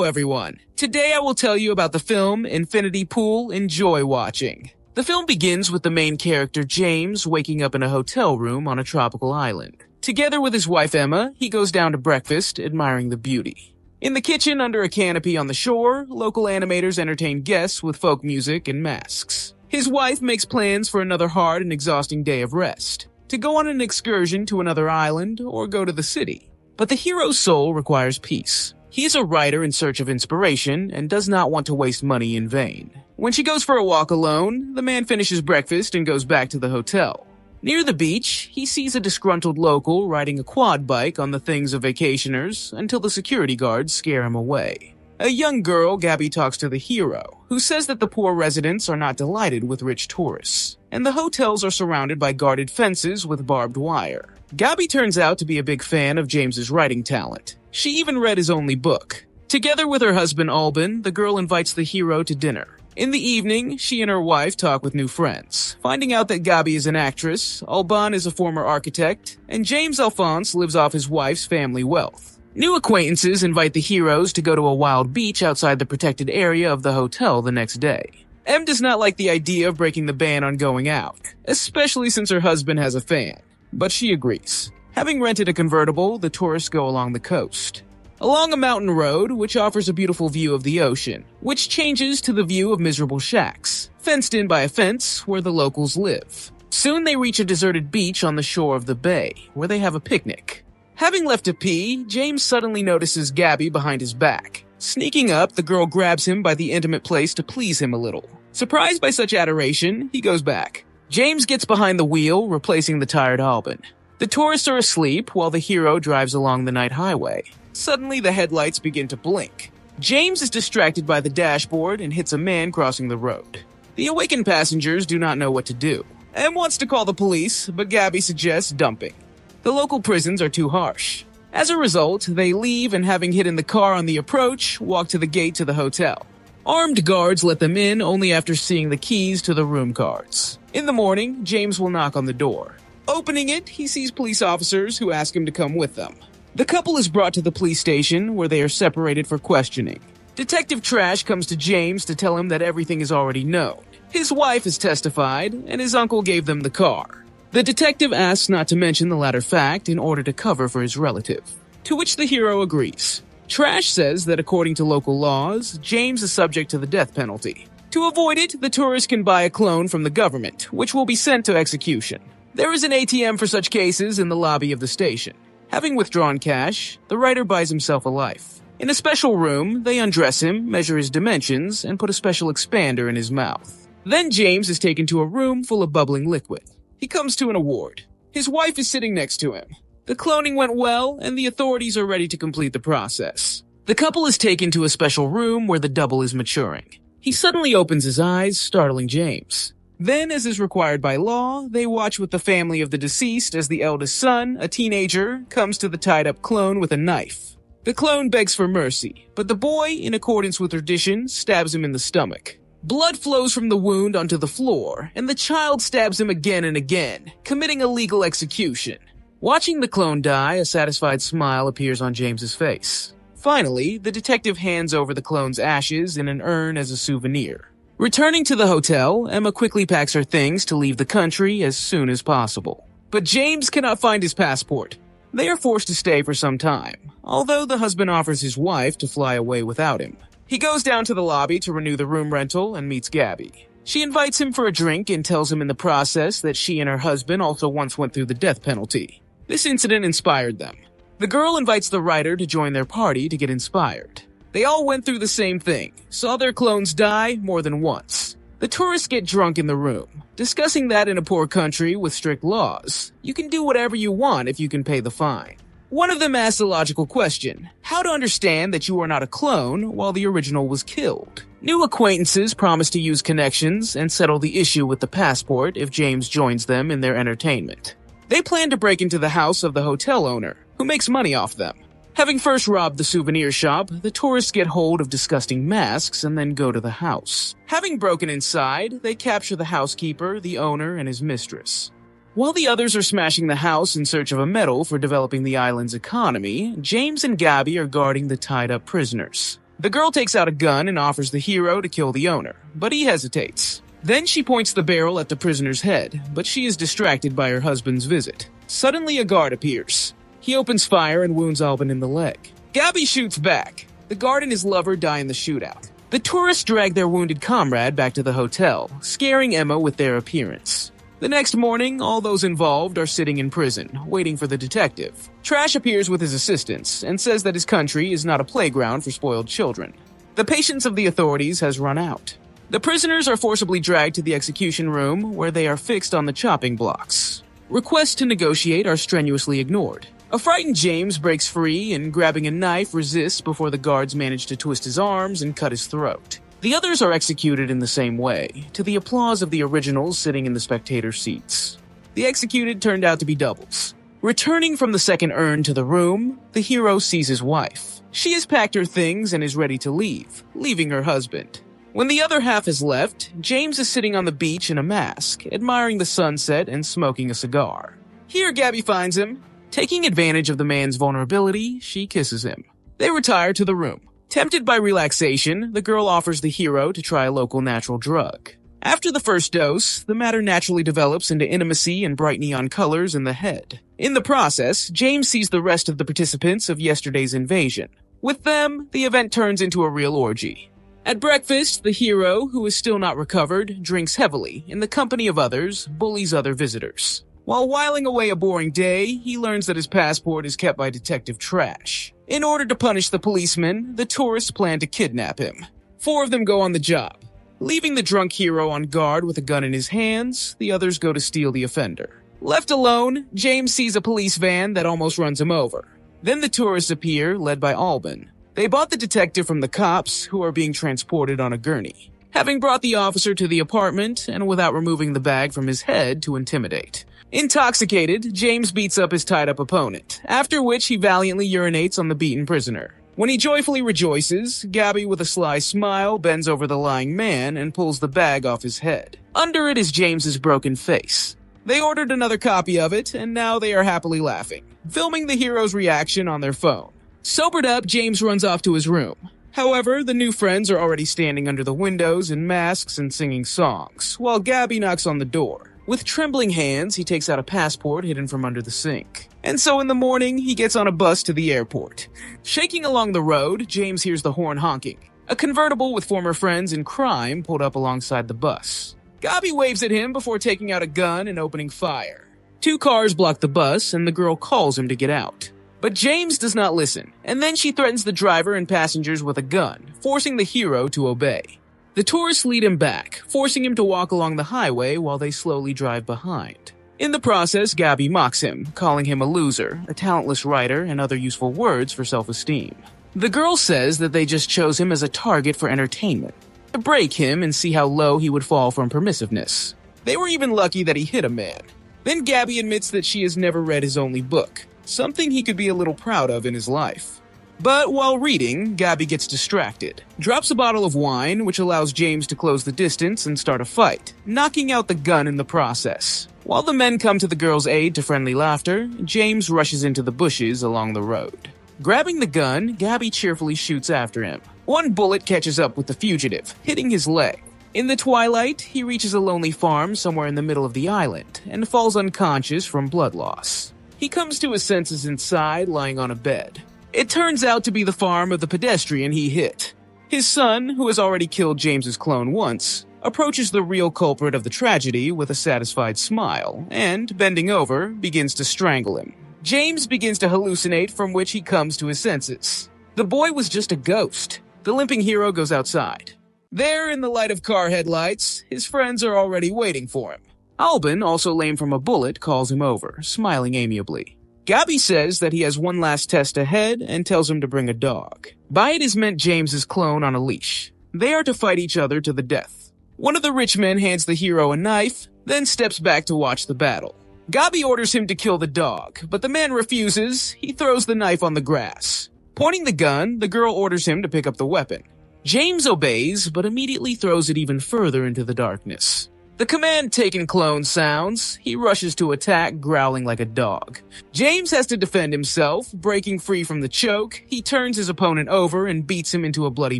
Hello everyone! Today I will tell you about the film Infinity Pool Enjoy Watching. The film begins with the main character James waking up in a hotel room on a tropical island. Together with his wife Emma, he goes down to breakfast, admiring the beauty. In the kitchen under a canopy on the shore, local animators entertain guests with folk music and masks. His wife makes plans for another hard and exhausting day of rest, to go on an excursion to another island or go to the city. But the hero's soul requires peace. He is a writer in search of inspiration and does not want to waste money in vain. When she goes for a walk alone, the man finishes breakfast and goes back to the hotel. Near the beach, he sees a disgruntled local riding a quad bike on the things of vacationers until the security guards scare him away. A young girl, Gabby, talks to the hero, who says that the poor residents are not delighted with rich tourists, and the hotels are surrounded by guarded fences with barbed wire. Gabby turns out to be a big fan of James's writing talent. She even read his only book. Together with her husband Alban, the girl invites the hero to dinner. In the evening, she and her wife talk with new friends, finding out that Gabby is an actress, Alban is a former architect, and James Alphonse lives off his wife's family wealth. New acquaintances invite the heroes to go to a wild beach outside the protected area of the hotel the next day. Em does not like the idea of breaking the ban on going out, especially since her husband has a fan, but she agrees. Having rented a convertible, the tourists go along the coast. Along a mountain road, which offers a beautiful view of the ocean, which changes to the view of miserable shacks, fenced in by a fence where the locals live. Soon they reach a deserted beach on the shore of the bay, where they have a picnic. Having left to pee, James suddenly notices Gabby behind his back. Sneaking up, the girl grabs him by the intimate place to please him a little. Surprised by such adoration, he goes back. James gets behind the wheel, replacing the tired Alban. The tourists are asleep while the hero drives along the night highway. Suddenly, the headlights begin to blink. James is distracted by the dashboard and hits a man crossing the road. The awakened passengers do not know what to do. Em wants to call the police, but Gabby suggests dumping. The local prisons are too harsh. As a result, they leave and, having hidden the car on the approach, walk to the gate to the hotel. Armed guards let them in only after seeing the keys to the room cards. In the morning, James will knock on the door. Opening it, he sees police officers who ask him to come with them. The couple is brought to the police station where they are separated for questioning. Detective Trash comes to James to tell him that everything is already known. His wife has testified, and his uncle gave them the car. The detective asks not to mention the latter fact in order to cover for his relative, to which the hero agrees. Trash says that according to local laws, James is subject to the death penalty. To avoid it, the tourist can buy a clone from the government, which will be sent to execution. There is an ATM for such cases in the lobby of the station. Having withdrawn cash, the writer buys himself a life. In a special room, they undress him, measure his dimensions, and put a special expander in his mouth. Then James is taken to a room full of bubbling liquid. He comes to an award. His wife is sitting next to him. The cloning went well, and the authorities are ready to complete the process. The couple is taken to a special room where the double is maturing. He suddenly opens his eyes, startling James. Then, as is required by law, they watch with the family of the deceased as the eldest son, a teenager, comes to the tied-up clone with a knife. The clone begs for mercy, but the boy, in accordance with tradition, stabs him in the stomach. Blood flows from the wound onto the floor, and the child stabs him again and again, committing a legal execution. Watching the clone die, a satisfied smile appears on James's face. Finally, the detective hands over the clone's ashes in an urn as a souvenir. Returning to the hotel, Emma quickly packs her things to leave the country as soon as possible. But James cannot find his passport. They are forced to stay for some time, although the husband offers his wife to fly away without him. He goes down to the lobby to renew the room rental and meets Gabby. She invites him for a drink and tells him in the process that she and her husband also once went through the death penalty. This incident inspired them. The girl invites the writer to join their party to get inspired. They all went through the same thing, saw their clones die more than once. The tourists get drunk in the room, discussing that in a poor country with strict laws, you can do whatever you want if you can pay the fine. One of them asks a logical question: how to understand that you are not a clone while the original was killed? New acquaintances promise to use connections and settle the issue with the passport if James joins them in their entertainment. They plan to break into the house of the hotel owner, who makes money off them. Having first robbed the souvenir shop, the tourists get hold of disgusting masks and then go to the house. Having broken inside, they capture the housekeeper, the owner, and his mistress. While the others are smashing the house in search of a medal for developing the island's economy, James and Gabby are guarding the tied-up prisoners. The girl takes out a gun and offers the hero to kill the owner, but he hesitates. Then she points the barrel at the prisoner's head, but she is distracted by her husband's visit. Suddenly a guard appears. He opens fire and wounds Albin in the leg. Gabby shoots back. The guard and his lover die in the shootout. The tourists drag their wounded comrade back to the hotel, scaring Emma with their appearance. The next morning, all those involved are sitting in prison, waiting for the detective. Trash appears with his assistants and says that his country is not a playground for spoiled children. The patience of the authorities has run out. The prisoners are forcibly dragged to the execution room, where they are fixed on the chopping blocks. Requests to negotiate are strenuously ignored. A frightened James breaks free and, grabbing a knife, resists before the guards manage to twist his arms and cut his throat. The others are executed in the same way, to the applause of the originals sitting in the spectator seats. The executed turned out to be doubles. Returning from the second urn to the room, the hero sees his wife. She has packed her things and is ready to leave, leaving her husband. When the other half has left, James is sitting on the beach in a mask, admiring the sunset and smoking a cigar. Here Gabby finds him. Taking advantage of the man's vulnerability, she kisses him. They retire to the room. Tempted by relaxation, the girl offers the hero to try a local natural drug. After the first dose, the matter naturally develops into intimacy and bright neon colors in the head. In the process, James sees the rest of the participants of yesterday's invasion. With them, the event turns into a real orgy. At breakfast, the hero, who is still not recovered, drinks heavily in the company of others, bullies other visitors. While whiling away a boring day, he learns that his passport is kept by Detective Trash. In order to punish the policeman, the tourists plan to kidnap him. 4 of them go on the job. Leaving the drunk hero on guard with a gun in his hands, the others go to steal the offender. Left alone, James sees a police van that almost runs him over. Then the tourists appear, led by Albin. They bought the detective from the cops, who are being transported on a gurney. Having brought the officer to the apartment, and without removing the bag from his head to intimidate. Intoxicated, James beats up his tied-up opponent, after which he valiantly urinates on the beaten prisoner. When he joyfully rejoices, Gabby, with a sly smile, bends over the lying man and pulls the bag off his head. Under it is James's broken face. They ordered another copy of it, and now they are happily laughing, filming the hero's reaction on their phone. Sobered up, James runs off to his room. However, the new friends are already standing under the windows in masks and singing songs, while Gabby knocks on the door. With trembling hands, he takes out a passport hidden from under the sink. And so in the morning, he gets on a bus to the airport. Shaking along the road, James hears the horn honking. A convertible with former friends in crime pulled up alongside the bus. Gabby waves at him before taking out a gun and opening fire. 2 cars block the bus, and the girl calls him to get out. But James does not listen, and then she threatens the driver and passengers with a gun, forcing the hero to obey. The tourists lead him back, forcing him to walk along the highway while they slowly drive behind. In the process, Gabby mocks him, calling him a loser, a talentless writer, and other useful words for self-esteem. The girl says that they just chose him as a target for entertainment, to break him and see how low he would fall from permissiveness. They were even lucky that he hit a man. Then Gabby admits that she has never read his only book, something he could be a little proud of in his life. But while reading, Gabby gets distracted, drops a bottle of wine, which allows James to close the distance and start a fight, knocking out the gun in the process. While the men come to the girl's aid to friendly laughter, James rushes into the bushes along the road. Grabbing the gun, Gabby cheerfully shoots after him. 1 bullet catches up with the fugitive, hitting his leg. In the twilight, he reaches a lonely farm somewhere in the middle of the island and falls unconscious from blood loss. He comes to his senses inside, lying on a bed. It turns out to be the farm of the pedestrian he hit. His son, who has already killed James's clone once, approaches the real culprit of the tragedy with a satisfied smile and, bending over, begins to strangle him. James begins to hallucinate, from which he comes to his senses. The boy was just a ghost. The limping hero goes outside. There, in the light of car headlights, his friends are already waiting for him. Albin, also lame from a bullet, calls him over, smiling amiably. Gabby says that he has one last test ahead and tells him to bring a dog. By it is meant James's clone on a leash. They are to fight each other to the death. One of the rich men hands the hero a knife, then steps back to watch the battle. Gabby orders him to kill the dog, but the man refuses. He throws the knife on the grass. Pointing the gun, the girl orders him to pick up the weapon. James obeys, but immediately throws it even further into the darkness. The command taken clone sounds. He rushes to attack, growling like a dog. James has to defend himself. Breaking free from the choke, he turns his opponent over and beats him into a bloody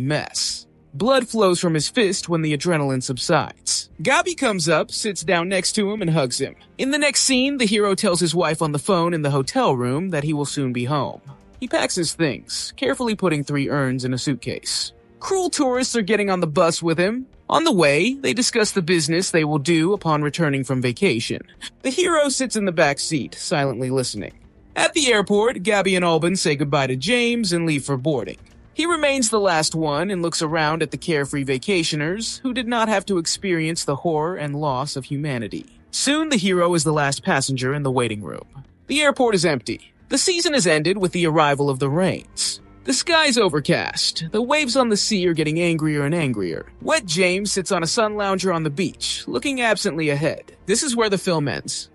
mess. Blood flows from his fist when the adrenaline subsides. Gabi comes up, sits down next to him, and hugs him. In the next scene, the hero tells his wife on the phone in the hotel room that he will soon be home. He packs his things, carefully putting 3 urns in a suitcase. Cruel tourists are getting on the bus with him. On the way, they discuss the business they will do upon returning from vacation. The hero sits in the back seat, silently listening. At the airport, Gabi and Albin say goodbye to James and leave for boarding. He remains the last one and looks around at the carefree vacationers who did not have to experience the horror and loss of humanity. Soon, the hero is the last passenger in the waiting room. The airport is empty. The season has ended with the arrival of the rains. The sky's overcast. The waves on the sea are getting angrier and angrier. Wet James sits on a sun lounger on the beach, looking absently ahead. This is where the film ends.